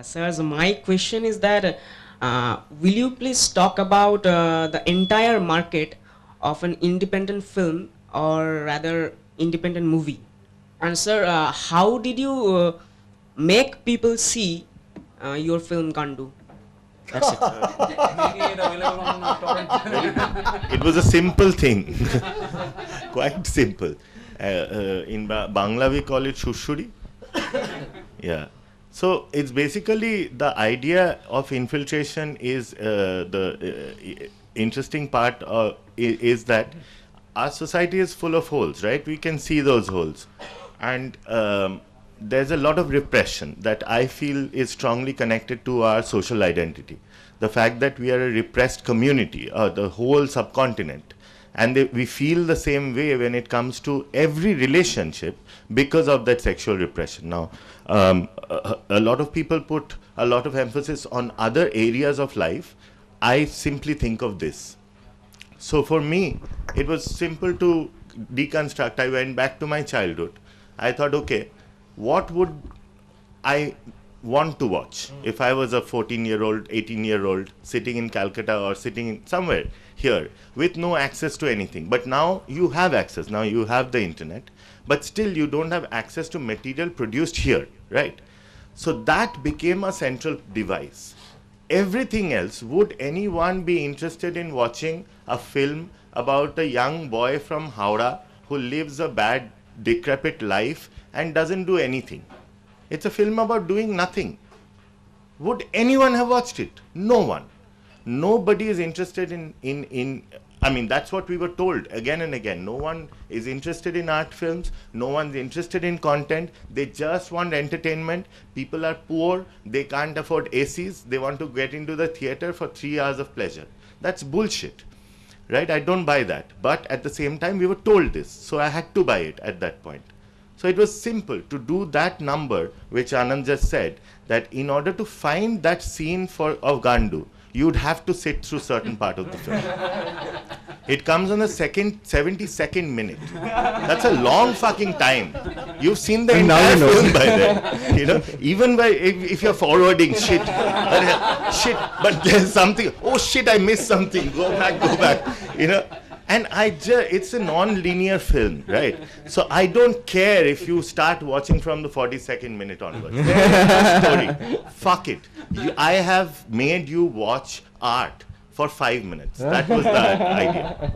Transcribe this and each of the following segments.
Sirs, my question is that will you please talk about the entire market of an independent film, or rather independent movie? And sir, how did you make people see your film Gandu? That's it. It was a simple thing, quite simple. In Bangla we call it shushuri. Yeah. So it's basically the idea of infiltration is the interesting part is that our society is full of holes, right? We can see those holes. And there's a lot of repression that I feel is strongly connected to our social identity. The fact that we are a repressed community, the whole subcontinent, and we feel the same way when it comes to every relationship because of that sexual repression. Now, a lot of people put a lot of emphasis on other areas of life. I simply think of this. So for me, it was simple to deconstruct. I went back to my childhood. I thought, okay, what would I want to watch if I was a 14-year-old, 18-year-old sitting in Calcutta or sitting in somewhere here with no access to anything? But now you have access. Now you have the internet, but still you don't have access to material produced here, right? So that became a central device. Everything else, would anyone be interested in watching a film about a young boy from Howrah who lives a bad, decrepit life and doesn't do anything? It's a film about doing nothing. Would anyone have watched it? No one. Nobody is interested in I mean, that's what we were told again and again. No one is interested in art films. No one's interested in content. They just want entertainment. People are poor. They can't afford ACs. They want to get into the theater for 3 hours of pleasure. That's bullshit, right? I don't buy that. But at the same time, we were told this. So I had to buy it at that point. So it was simple to do that number, which Anand just said, that in order to find that scene of Gandu, you'd have to sit through certain part of the film. It comes on the 72nd minute. That's a long fucking time. You've seen the entire film by then. You know, even if you're forwarding shit, but there's something. Oh shit, I missed something. Go back. You know. And it's a non-linear film, right? So I don't care if you start watching from the 42nd minute onwards. Story. Fuck it. I have made you watch art for 5 minutes. That was the idea.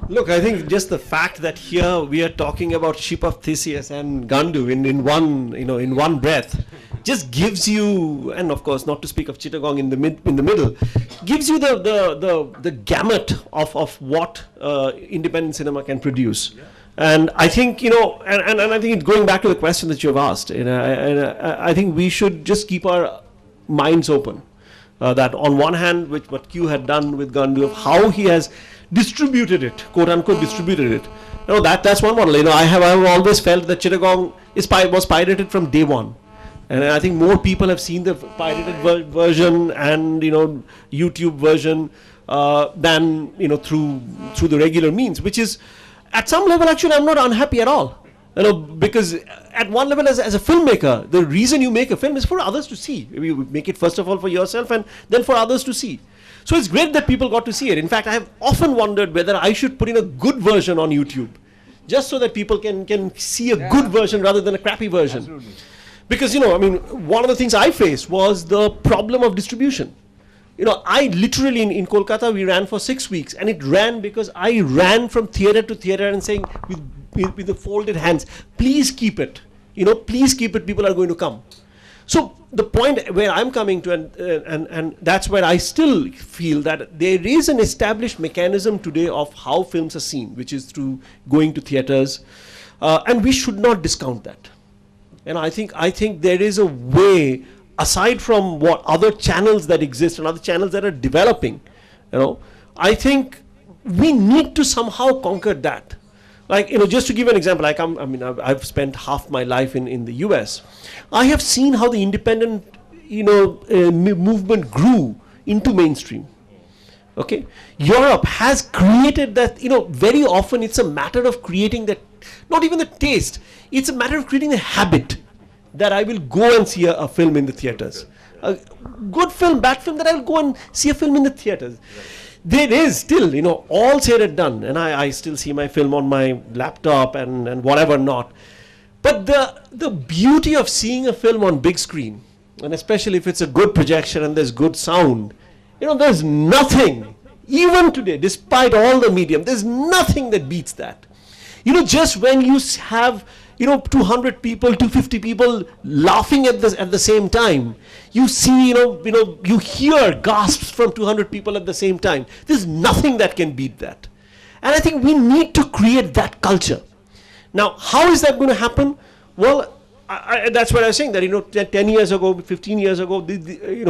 Look, I think just the fact that here we are talking about Ship of Theseus and Gandu in one breath, just gives you, and of course not to speak of Chittagong in the middle, gives you the gamut of what independent cinema can produce. Yeah. And I think, and I think it's going back to the question that you've asked, I think we should just keep our minds open. That on one hand, which what Q had done with Gandu, of how he has distributed it, quote unquote distributed it. That's one model. I have always felt that Chittagong was pirated from day one. And I think more people have seen the pirated version and YouTube version than through the regular means, which is at some level actually I'm not unhappy at all. Because at one level as a filmmaker, the reason you make a film is for others to see. You make it first of all for yourself and then for others to see. So it's great that people got to see it. In fact, I have often wondered whether I should put in a good version on YouTube, just so that people can see a good version rather than a crappy version. Absolutely. Because, one of the things I faced was the problem of distribution. I literally in Kolkata, we ran for 6 weeks, and it ran because I ran from theater to theater and saying with the folded hands, please keep it. Please keep it, people are going to come. So the point where I'm coming to, and that's where I still feel that there is an established mechanism today of how films are seen, which is through going to theaters, and we should not discount that. And I think there is a way, aside from what other channels that exist and other channels that are developing, I think we need to somehow conquer that. Like, just to give an example, I've spent half my life in the US. I have seen how the independent, movement grew into mainstream. Okay, Europe has created that. Very often it's a matter of creating that, not even the taste. It's a matter of creating a habit. that I will go and see a film in the theaters. A good film, bad film, that I will go and see a film in the theaters. There is still, all said and done, and I still see my film on my laptop and whatever not. But the beauty of seeing a film on big screen, and especially if it's a good projection and there's good sound, there's nothing, even today, despite all the medium, there's nothing that beats that. Just when you have 200 people, 250 people laughing at the same time, you see, you hear gasps from 200 people at the same time. There's nothing that can beat that. And I think we need to create that culture. Now, how is that going to happen? Well, that's what I was saying, that 10 years ago, 15 years ago,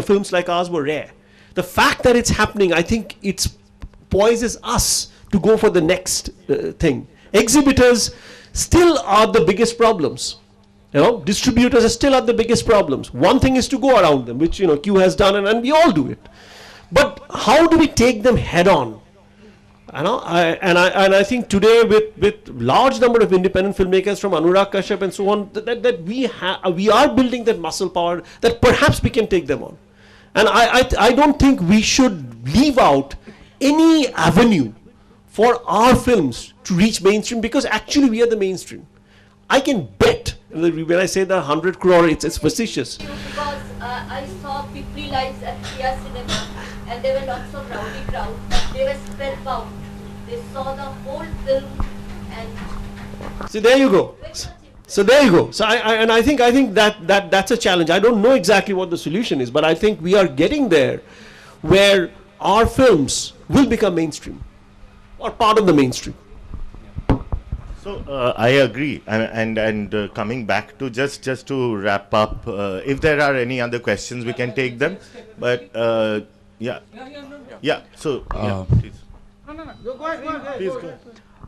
films like ours were rare. The fact that it's happening, I think it poises us to go for the next thing. Exhibitors still are the biggest problems. Distributors are still are the biggest problems. One thing is to go around them, which Q has done, and we all do it. But how do we take them head on? I think today with large number of independent filmmakers from Anurag Kashyap and so on, that we are building that muscle power that perhaps we can take them on. And I don't think we should leave out any avenue for our films to reach mainstream, because actually we are the mainstream. I can bet, when I say the 100 crore, it's facetious. Because I saw pre-lives at Priya Cinema, and there were lots of rowdy crowd. They were spellbound. They saw the whole film, and So there you go. So I think that's a challenge. I don't know exactly what the solution is, but I think we are getting there, where our films will become mainstream, or part of the mainstream. So I agree, and coming back to just to wrap up, if there are any other questions, we can take them. But yeah. So please. Please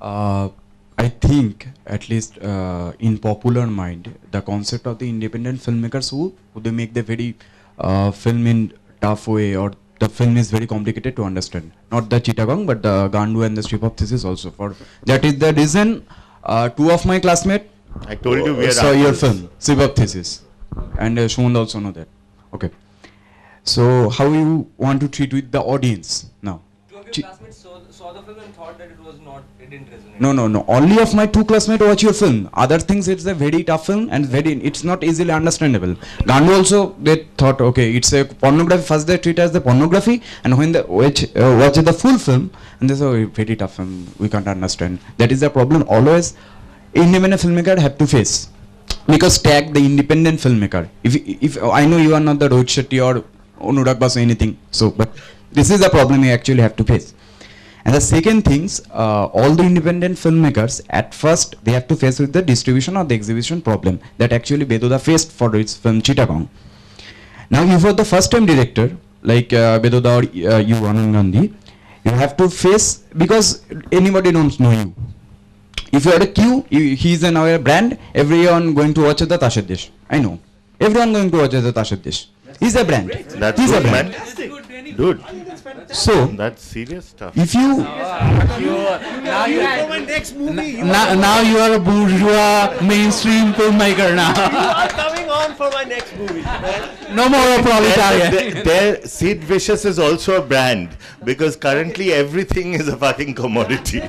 go. I think, at least in popular mind, the concept of the independent filmmakers who they make the very film in tough way, or the film is very complicated to understand. Not the Chittagong, but the Gandu and the Strip of Thesis also. For that is the reason two of my classmates I told you we are saw your artists. film, Strip of Thesis, and Shmond also know that. Okay. So how you want to treat with the audience now? Two of your classmates saw the film and thought that it didn't resonate. No. Only of my two classmates watch your film. Other things, it's a very tough film and it's not easily understandable. Gandu also, they thought, okay, it's a pornography. First they treat it as the pornography, and when they watch the full film, and they say, oh, very tough film, we can't understand. That is the problem always independent filmmaker have to face. Because tag the independent filmmaker. If I know you are not the Rohit Shetty or Anurag Basu anything, so but this is the problem you actually have to face. And the second things, all the independent filmmakers at first they have to face with the distribution or the exhibition problem that actually Bedoda faced for its film Chittagong. Now you were the first time director like Bedoda or you Anand Gandhi, you have to face, because anybody don't know you. If you are a Q, he is our brand, everyone going to watch the Tasher Desh. I know. Everyone going to watch the Tasher Desh. He's a brand. That's He's good, a brand. man. Dude, So that's serious stuff. if you Now you now you are a bourgeois mainstream filmmaker now. are coming on for my next movie. No more a proletariat. There, Sid Vicious is also a brand, because currently everything is a fucking commodity.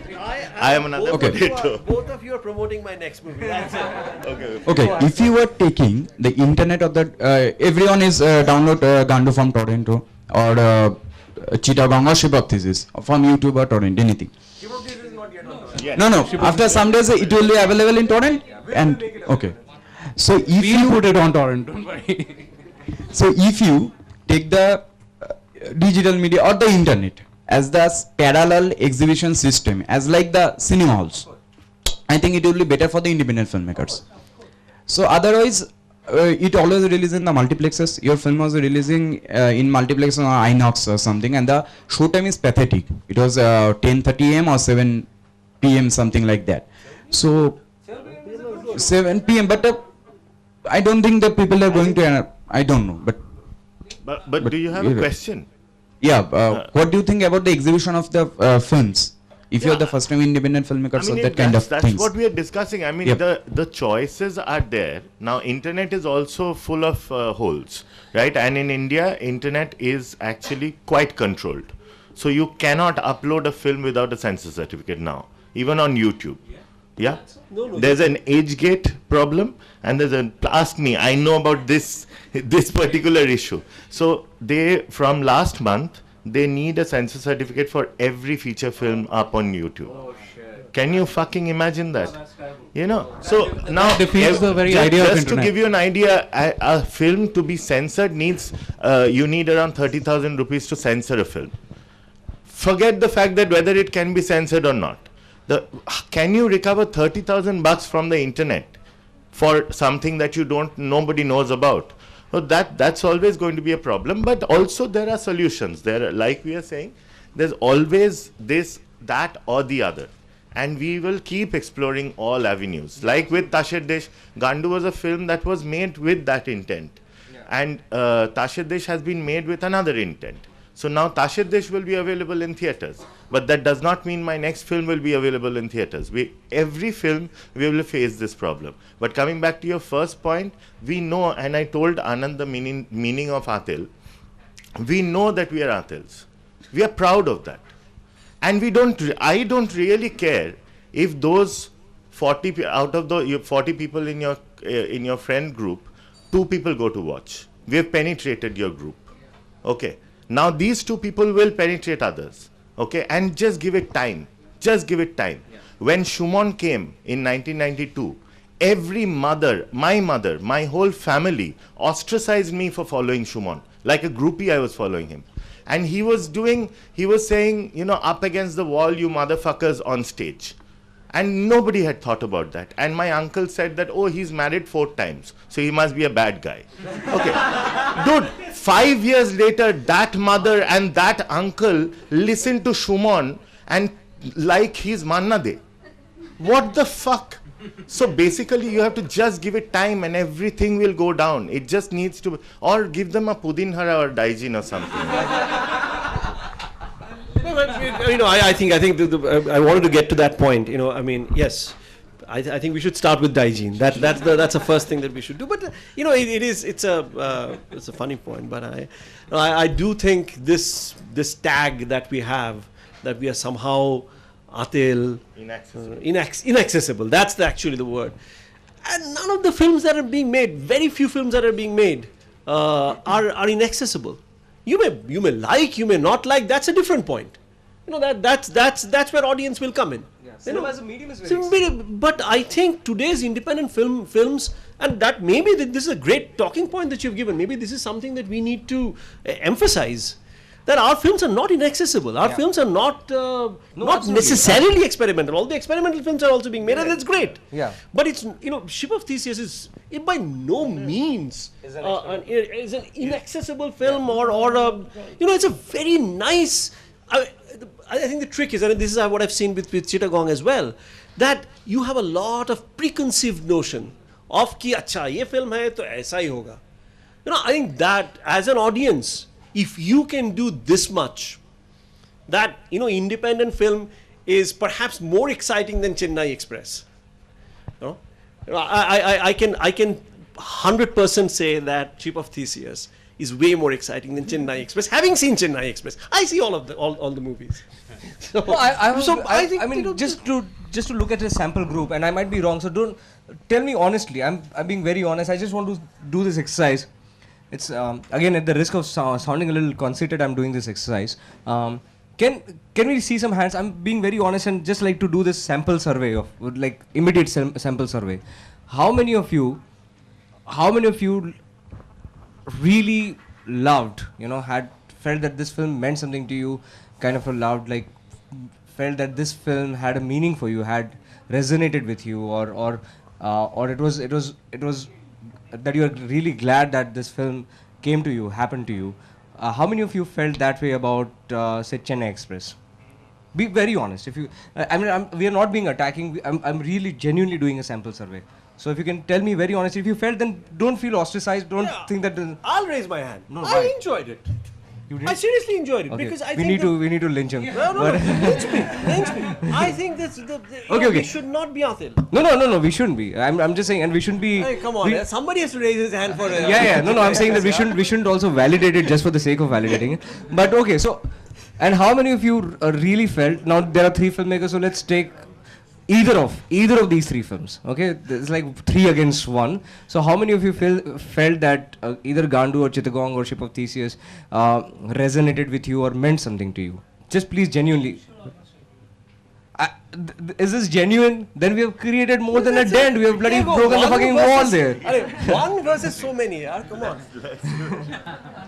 I am another Okay. potato. Both of you are promoting my next movie. That's it. Okay. Okay, if you are taking the internet of the everyone is download Gandu from torrent or Chittagong or Strip of Thesis from YouTube or torrent, anything. Yes. No. After some days it will be available in torrent, and okay. So if you put it on torrent, don't worry. So if you take the digital media or the internet as the parallel exhibition system, as like the cinema halls, I think it will be better for the independent filmmakers. So otherwise, it always releases in the multiplexes. Your film was releasing in multiplex or Inox or something, and the show time is pathetic. It was 10:30 am or 7 p.m. something like that. So 7 p.m. But I don't think the people are going to. I don't know, but But do you have a question? yeah. What do you think about the exhibition of the films if you're the first time independent filmmakers or that kind of that's things. what we are discussing. I mean, Yep. the choices are there. Now, internet is also full of holes, right? And in India, internet is actually quite controlled. So you cannot upload a film without a censor certificate now, even on YouTube. Yeah? No, There's an age gate problem, and there's an, ask me, I know about this particular issue. So they, from last month, they need a censor certificate for every feature film up on YouTube. Oh shit. Can you fucking imagine that? That's terrible. You know, so now defeats the very idea of just to internet. give you an idea, a film to be censored needs, you need around 30,000 rupees to censor a film. Forget the fact that whether it can be censored or not. Can you recover 30,000 bucks from the internet for something that nobody knows about? So that's always going to be a problem. But also there are solutions. There, like we are saying, there's always this, that, or the other. And we will keep exploring all avenues. Like with Tashir Desh, Gandu was a film that was made with that intent. And Tashir Desh has been made with another intent. So now Tashir Desh will be available in theatres. But that does not mean my next film will be available in theatres. Every film we will face this problem. But coming back to your first point, we know, and I told Anand the meaning of Atil, we know that we are Atils. We are proud of that. And I don't really care if those 40, out of the 40 people in your friend group, 2 people go to watch. We have penetrated your group. Okay. Now these 2 people will penetrate others. Okay. And just give it time. Just give it time. Yeah. When Shumon came in 1992, every mother, my whole family ostracized me for following Shumon. Like a groupie, I was following him. And he was saying, you know, up against the wall, you motherfuckers on stage. And nobody had thought about that. And my uncle said that, oh, he's married 4 times, so he must be a bad guy. Okay. Dude, 5 years later, that mother and that uncle listened to Shumon and like he's Manna De. What the fuck? So basically, you have to just give it time and everything will go down. It just needs to, or give them a Pudinhara or Daijin or something. You know, I think I wanted to get to that point. You know, I mean, yes, I think we should start with Daijin. That's the first thing that we should do. But you know, it's a funny point. But I do think this tag that we have, that we are somehow Atil, inaccessible. That's actually the word. And none of the films that are being made, very few films that are being made, are inaccessible. You may like, you may not like. That's a different point. You know, that's where audience will come in. Yeah, You know, cinema as a medium is very but I think today's independent films, and that maybe this is a great talking point that you've given. Maybe this is something that we need to emphasize. That our films are not inaccessible. Our films are not absolutely. necessarily experimental. All the experimental films are also being made, and that's great. Yeah. But it's, you know, Ship of Theseus is by no means Is an inaccessible film or you know, it's a very nice. I think the trick is, and this is what I've seen with Chittagong as well, that you have a lot of preconceived notion of ki acha ye film hai to aisa hi hoga. You know, I think that as an audience, if you can do this much, that, you know, independent film is perhaps more exciting than Chennai Express. You know, I can 100% say that Ship of Theseus is way more exciting than Chennai Express. Having seen Chennai Express, I see all the movies. So, No, I think, you know, just to look at a sample group, and I might be wrong, so don't tell me honestly. I'm being very honest. I just want to do this exercise. It's again, at the risk of sounding a little conceited, I'm doing this exercise. Can we see some hands? I'm being very honest and just like to do this sample survey of like immediate sample survey. How many of you really loved, you know, had felt that this film meant something to you, kind of loved, like felt that this film had a meaning for you, had resonated with you, or it was that you are really glad that this film came to you, happened to you. How many of you felt that way about say Chennai Express? Be very honest. If you, we are not being attacking. I'm really genuinely doing a sample survey. So if you can tell me very honestly, if you felt, then don't feel ostracized. Don't think that. I'll raise my hand. No, I why? enjoyed it. You did? I seriously enjoyed it Okay. because I we think need to lynch him. No, lynch me. I think that's Okay. we should not be Athil. No, we shouldn't be. I'm just saying, and we shouldn't be. Hey, come on, somebody has to raise his hand for it. Yeah. No, I'm saying that we shouldn't also validate it just for the sake of validating it. But okay, so, and how many of you really felt? Now there are 3 filmmakers, so let's take either of these 3 films. Okay, it's like 3 against 1. So how many of you felt that either Gandu or Chittagong or Ship of Theseus resonated with you or meant something to you? Just please genuinely. Is this genuine? Then we have created more than a dent. We have bloody broken the fucking wall there. One versus so many. Come on.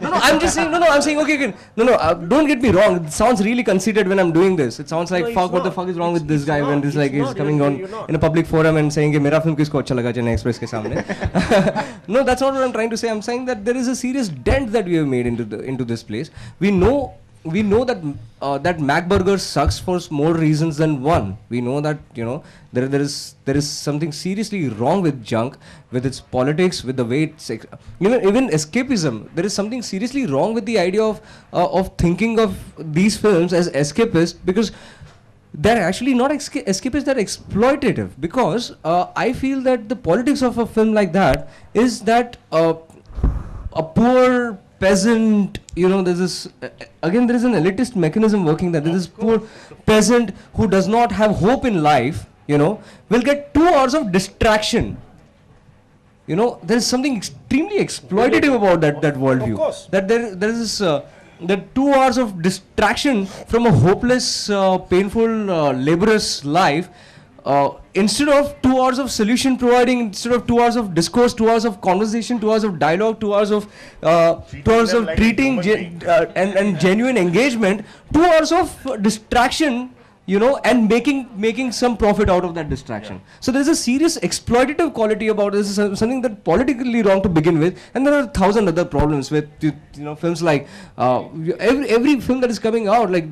No, I'm just saying. No, I'm saying. Okay. No. Don't get me wrong. It sounds really conceited when I'm doing this. It sounds like fuck. What the fuck is wrong with this guy when this like is coming on in a public forum and saying, "Hey, mera film kisko acha laga Chennai Express ke samne." No, that's not what I'm trying to say. I'm saying that there is a serious dent that we have made into this place. We know that that Mac Burger sucks for more reasons than one. We know that there is something seriously wrong with junk, with its politics, with the way it's even escapism. There is something seriously wrong with the idea of thinking of these films as escapist, because they're actually not escapist, they're exploitative. Because I feel that the politics of a film like that is that a poor peasant, there's this, again there is an elitist mechanism working there. There's this poor peasant who does not have hope in life, will get 2 hours of distraction. There's something extremely exploitative about that worldview. Of course. That there is this, that 2 hours of distraction from a hopeless, painful, laborious life. Instead of 2 hours of solution providing, instead of 2 hours of discourse, 2 hours of conversation, 2 hours of dialogue, 2 hours of treating and genuine engagement, 2 hours of distraction, and making some profit out of that distraction. So there is a serious exploitative quality about this. Is something that politically wrong to begin with, and there are 1,000 other problems with films like every film that is coming out. Like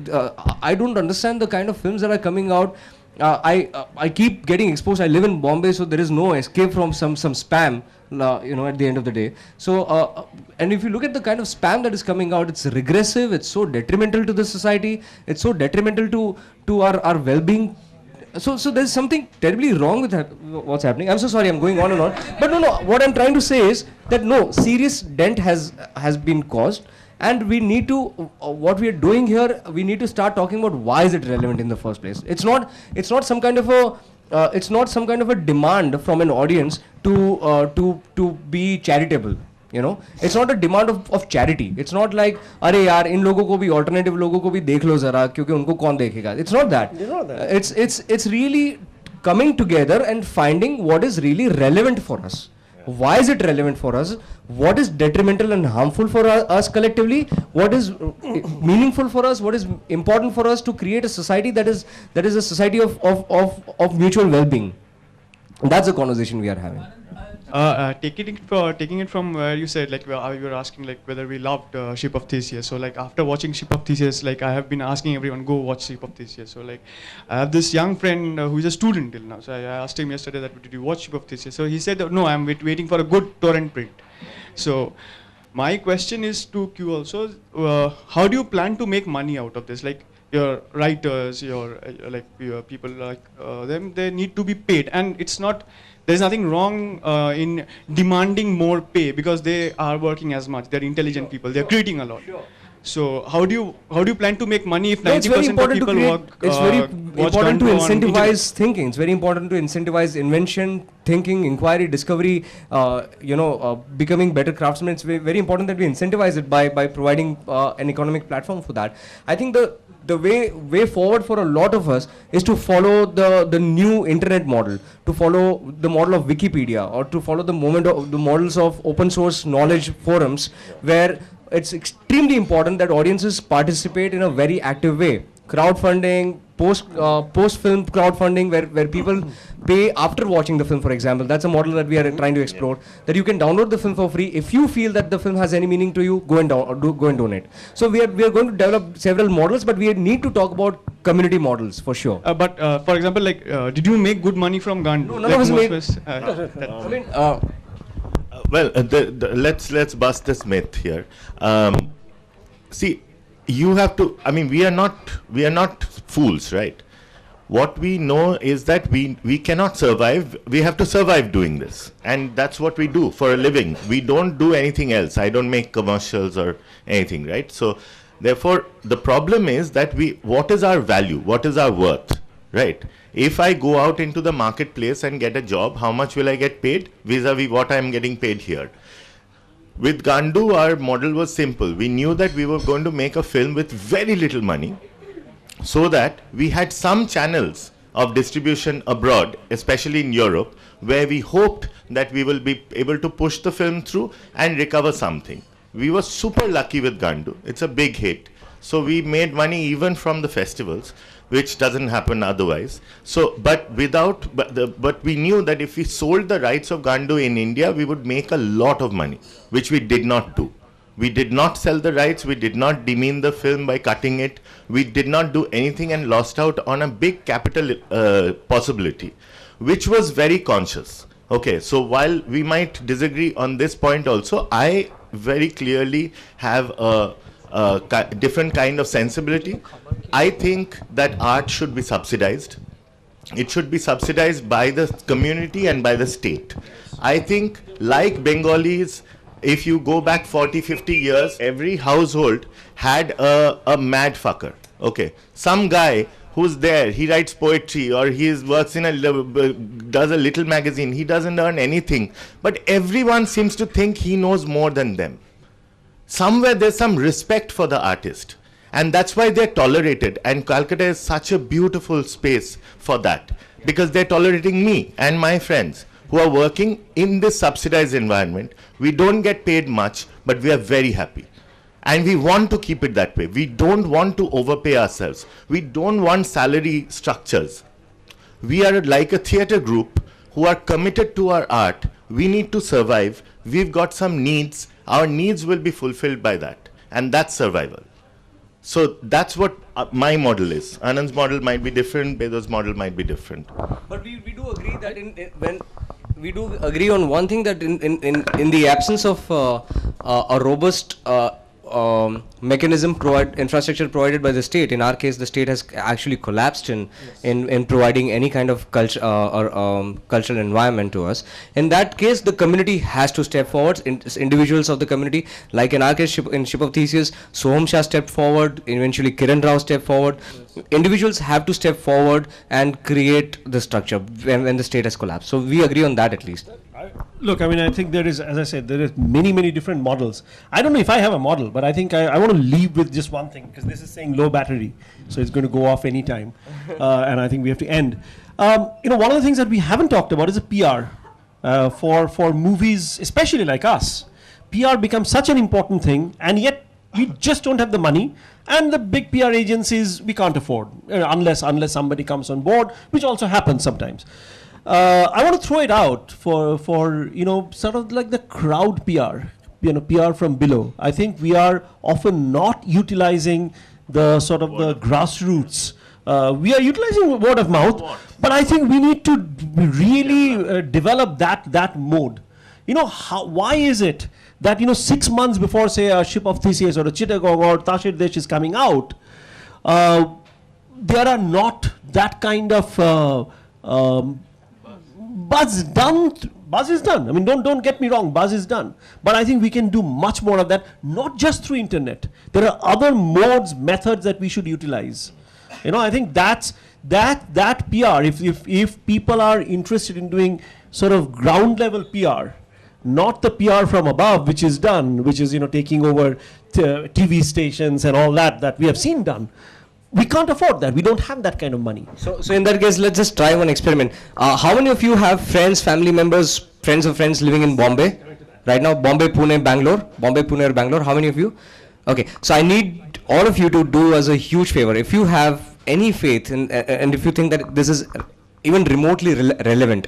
I don't understand the kind of films that are coming out. I keep getting exposed. I live in Bombay, so there is no escape from some spam, at the end of the day. So, and if you look at the kind of spam that is coming out, it's regressive, it's so detrimental to the society, it's so detrimental to our well-being. So there's something terribly wrong with what's happening. I'm so sorry, I'm going on and on. But no, what I'm trying to say is that no, serious dent has been caused. And we need to, what we are doing here, we need to start talking about why is it relevant in the first place. It's not some kind of a demand from an audience to be charitable. It's not a demand of charity. It's not like, अरे यार इन लोगों को भी alternative लोगों को भी देख लो जरा क्योंकि उनको कौन देखेगा. It's not that. It's really coming together and finding what is really relevant for us. Why is it relevant for us? What is detrimental and harmful for us collectively? What is meaningful for us? What is important for us to create a society that is a society of mutual well-being? That's the conversation we are having. Taking it from where you said, like, you were asking, like, whether we loved Ship of Theseus. So, like, after watching Ship of Theseus, like, I have been asking everyone, go watch Ship of Theseus. So, like, I have this young friend who is a student till now. So, I asked him yesterday that, did you watch Ship of Theseus? So, he said, no, I'm waiting for a good torrent print. So, my question is to Q also, how do you plan to make money out of this? Like, your writers, your people like them, they need to be paid. And it's not... There's nothing wrong in demanding more pay because they are working as much. They're intelligent people. They're creating a lot. So how do you plan to make money if 90% of people work? It's very important to incentivize thinking. It's very important to incentivize invention, thinking, inquiry, discovery. Becoming better craftsmen. It's very important that we incentivize it by providing an economic platform for that. I think the way forward for a lot of us is to follow the new internet model, to follow the model of Wikipedia, or to follow the models of open source knowledge forums, where it's extremely important that audiences participate in a very active way. Crowdfunding, post-film crowdfunding, where people pay after watching the film, for example. That's a model that we are trying to explore. That you can download the film for free. If you feel that the film has any meaning to you, go and donate. So we are going to develop several models, but we need to talk about community models for sure. But for example, like, did you make good money from Gandu? No, none of us made. Well, let's bust this myth here. See, you have to, I mean, we are not fools, right? What we know is that we cannot survive. We have to survive doing this. And that's what we do for a living. We don't do anything else. I don't make commercials or anything, right? So therefore, the problem is that what is our value? What is our worth, right? If I go out into the marketplace and get a job, how much will I get paid vis-a-vis what I am getting paid here? With Gandu, our model was simple. We knew that we were going to make a film with very little money, so that we had some channels of distribution abroad, especially in Europe, where we hoped that we will be able to push the film through and recover something. We were super lucky with Gandu. It's a big hit. So we made money even from the festivals, which doesn't happen otherwise. So, but we knew that if we sold the rights of Gandu in India, we would make a lot of money, which we did not do. We did not sell the rights, we did not demean the film by cutting it, we did not do anything and lost out on a big capital possibility, which was very conscious. Okay, so while we might disagree on this point also, I very clearly have a different kind of sensibility. I think that art should be subsidized. It should be subsidized by the community and by the state. I think, like Bengalis, if you go back 40, 50 years, every household had a mad fucker. Okay, some guy who's there, he writes poetry or he works in does a little magazine, he doesn't earn anything, but everyone seems to think he knows more than them. Somewhere there's some respect for the artist, and that's why they're tolerated, and Calcutta is such a beautiful space for that, because they're tolerating me and my friends who are working in this subsidized environment. We don't get paid much, but we are very happy. And we want to keep it that way. We don't want to overpay ourselves. We don't want salary structures. We are like a theater group who are committed to our art. We need to survive. We've got some needs. Our needs will be fulfilled by that. And that's survival. So that's what my model is. Anand's model might be different, Bedo's model might be different. But we do agree that when we do agree on one thing, that in the absence of a robust mechanism infrastructure provided by the state. In our case, the state has actually collapsed in providing any kind of culture or cultural environment to us. In that case, the community has to step forward. Individuals of the community, like in our case, in Ship of Theseus, Soham Shah stepped forward. Eventually, Kiran Rao stepped forward. Individuals have to step forward and create the structure when the state has collapsed. So we agree on that at least. Look, I mean, I think there is, as I said, there is many different models. I don't know if I have a model, but I think I want to leave with just one thing, because this is saying low battery, so it's going to go off anytime, and I think we have to end. One of the things that we haven't talked about is the PR for movies, especially like us. PR becomes such an important thing, and yet we just don't have the money, and the big PR agencies we can't afford, unless somebody comes on board, which also happens sometimes. I want to throw it out for sort of like the crowd PR, PR from below. I think we are often not utilizing the sort of the grassroots. We are utilizing word of mouth, but I think we need to really develop that mode. Why is it that 6 months before, say, a Ship of Theseus or a Chittagong or Tashir Desh is coming out, there are not that kind of buzz done. Buzz is done. I mean, don't get me wrong, buzz is done. But I think we can do much more of that, not just through internet. There are other modes, methods that we should utilize. I think that PR, if people are interested in doing sort of ground level PR, not the PR from above, which is done, which is taking over TV stations and all that we have seen done. We can't afford that. We don't have that kind of money. So in that case, let's just try one experiment. How many of you have friends, family members, friends of friends living in Bombay? Right now, Bombay, Pune, Bangalore. How many of you? Okay. So I need all of you to do us a huge favor. If you have any faith and if you think that this is even remotely relevant,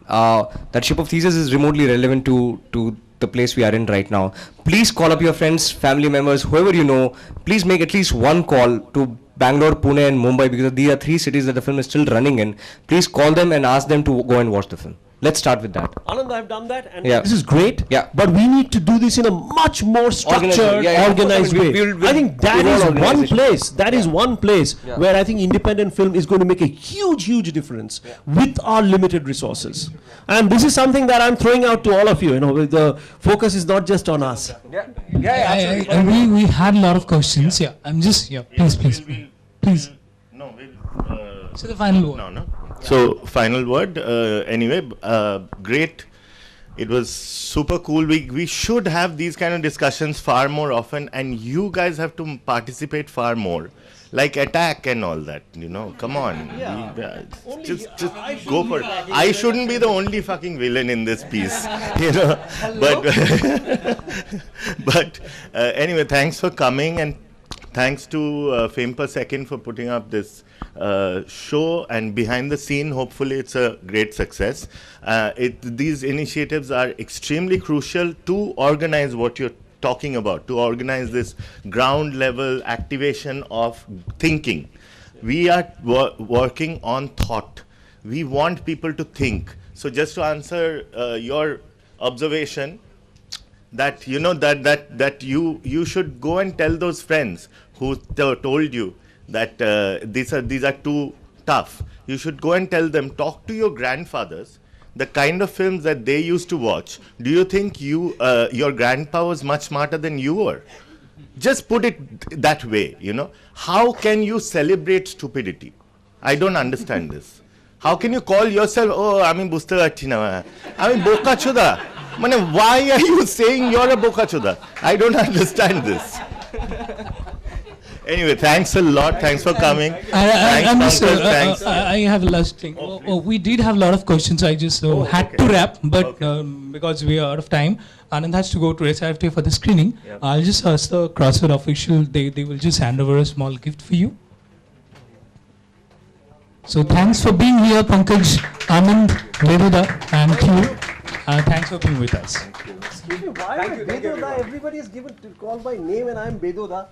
that Ship of Theseus is remotely relevant to the place we are in right now, please call up your friends, family members, whoever you know. Please make at least one call to Bangalore, Pune and Mumbai, because these are 3 cities that the film is still running in. Please call them and ask them to go and watch the film. Let's start with that. Anand, I've done that, and Yeah. this is great. Yeah. But we need to do this in a much more structured, Yeah, yeah, of course. organized I mean, way. we'll I think that involve is one organization. place. That is one place Yeah. where I think independent film is going to make a huge, huge difference with our limited resources. And this is something that I'm throwing out to all of you. You know, the focus is not just on us. We had a lot of questions. Yeah, I'm just Please. No, So the final word. no. So final word. Anyway, great. It was super cool. We should have these kind of discussions far more often, and you guys have to participate far more. Like attack and all that, you know. Come on, just go for it. I shouldn't be the only fucking villain in this piece, you know. But anyway, thanks for coming, and thanks to Fame Per Second for putting up this show, and behind the scene, hopefully it's a great success. These initiatives are extremely crucial to organize what you're talking about, to organize this ground level activation of thinking. We are working on thought. We want people to think. So just to answer your observation, that you know that you should go and tell those friends who told you that these are too tough. You should go and tell them, talk to your grandfathers, the kind of films that they used to watch. Do you think your grandpa was much smarter than you were? Just put it that way, you know. How can you celebrate stupidity? I don't understand this. How can you call yourself, oh, I mean, buste parchi na, I mean, boka chuda. Why are you saying you're a boka chuda? I don't understand this. Anyway, thanks a lot. Thanks for coming. Thanks. I have a last thing. We did have a lot of questions. I just had to wrap, but because we are out of time, Anand has to go to SIFT for the screening. Yeah. I'll just ask the Crossword official. They will just hand over a small gift for you. So thanks for being here, Pankaj, Anand, Veduda, and Q. Thanks for being with us. Excuse me, why am I Bedoda? Everybody is given to call by name, and I'm Bedoda.